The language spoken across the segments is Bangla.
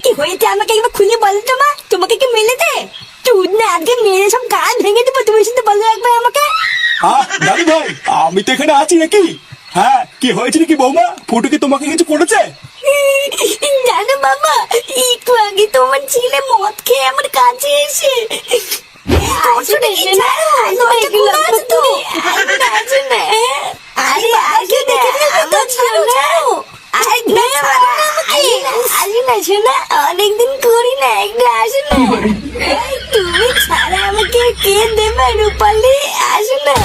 কি হয়েছে আমাকে একবার খুলে বলো তো মা, তোমাকে কি মেলেছে? তুই না আজকে মেরে সব গান ভেঙে দেবো, তুমি শুধু বলো একবার আমাকে। হ্যাঁ দাদু ভাই, আমি তো এখানে আছি নাকি? হ্যাঁ, কি হয়েছে নাকি বৌমা? ফুটু কি তোমাকে কিছু করেছে? জানো বাবা, একটু আগে তোমার ছেলে মদ খেয়ে আমার কাছে এসে অনেকদিন করি না, একটু আসো না। তুমি ছাড়া আমাকে কে দেবে রূপালি? আসো না।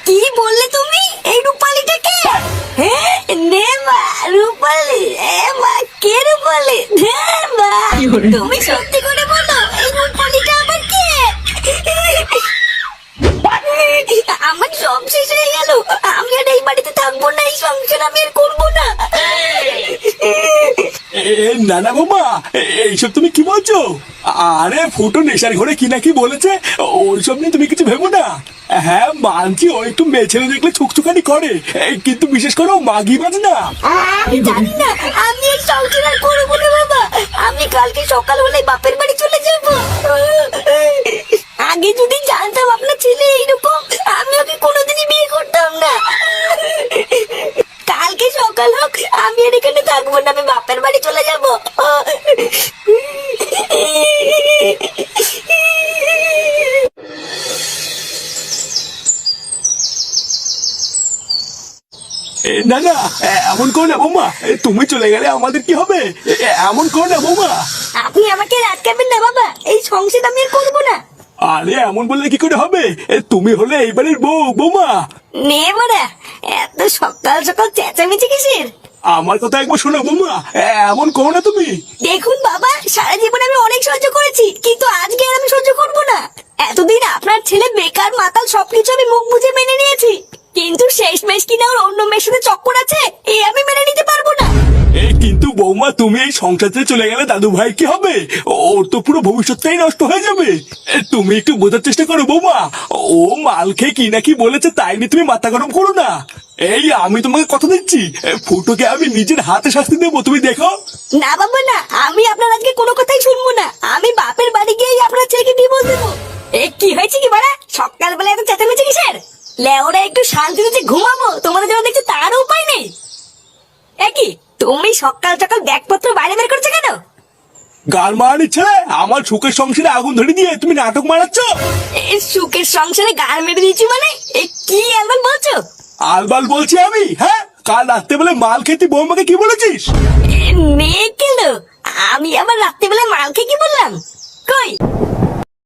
কি বললে তুমি? এই রূপালিটাকে? হ্যাঁ নে মা, রূপালি। মা কে রূপালি? মা তুমি সত্যি করে বলো, এই রূপালিটা আবার কে? আমার সব শেষ হয়ে গেল, আমি আর এই বাড়িতে থাকবো না, এই সংসার আমি আর করবো না। না না বৌমা, এইসব তুমি কি বলছো? আরে ফুটো নেশার ঘরে কি না কি বলেছে, ওইসব নিয়ে তুমি কিছু ভেবো না। হ্যাঁ মানছি, ও একটু মেয়ে ছেলে দেখলে ছুকছুকানি করে, কিন্তু বিশেষ করে ও মাগি বাজ না। আমি জানি না, আমি এই সংসার আর করবো না বাবা। আমি কালকে সকাল হলে বাপের বাড়ি চলে যাব। আগে যদি জানতাম আপনার ছেলে এইরকম, আমি ওকে কোনোদিনই বিয়ে করতাম না। কালকে সকাল হোক, আমি আর এখানে থাকবো না, আমি বাপের বাড়ি চলে যাব। না না, এমন করো না বৌমা, তুমি চলে গেলে আমাদের কি হবে? এমন করো না বৌমা। আপনি আমাকে আটকাবেন না বাবা, এই সংসার আমি আর করবো না। আরে এমন বললে কি করে হবে? তুমি হলে এইবারের বউ বৌমা। নে মারা, এত সকাল সকাল চেঁচামেচি কিসের? আমার কথা একবার শোনো বৌমা, এমন করো না তুমি। দেখুন বাবা, সারা জীবন আমি অনেক সহ্য করেছি, কিন্তু আজকে আর আমি সহ্য করবো না। এতদিন আপনার ছেলে বেকার মাতাল সবকিছু আমি মুখ বুঝে মেনে নিয়েছি, কিন্তু শেষ মেশ কিনা ওর অন্য মেয়ের সাথে চক্কর আছে, এই আমি মেনে নিতে পারবো না। কিন্তু বৌমা, তুমি এই সংসার থেকে চলে গেলে দাদু ভাই কি হবে? ওর তো পুরো ভবিষ্যৎটাই নষ্ট হয়ে যাবে। তুমি একটু বোঝার চেষ্টা করো বৌমা, ও মাল খেয়ে কি না কি বলেছে, তাই নিয়ে তুমি মাথা গরম করো না। এই আমি তোমাকে কথা দিচ্ছি, ফুটোকে আমি নিজের হাতে শাস্তি দেবো, তুমি দেখো। না বাবা না, আমি আপনার আজকে কোনো কথাই শুনবো না, আমি বাপের বাড়ি গিয়েই আপনার ছেলেকে ডিভোর্স দেবো। কি হয়েছে কি বাড়া, সকালবেলা এত চেঁচামেচি কিসের? লেওরা একটু শান্তিতে যে ঘুমাবো, তোমাদের যেমন দেখছি তারও উপায় নেই। একই তুমি সকাল সকাল ব্যাগপত্র বাইরে বের করছো কেন? গাল মারানি ছেলে, আমার সুখের সংসারে আগুন ধরে দিয়ে তুমি নাটক মারাচ্ছ। সুখের সংসারে গাল মেরে দিয়েছি মানে? কি এমন বলছো? আলবাল বলছি আমি। হ্যাঁ, কাল রাত্রে বেলা মাল খেতে বৌমাকে কি বলেছিস? মেয়ে কেন? আমি আবার রাত্রিবেলায় মালকে কি বললাম? কই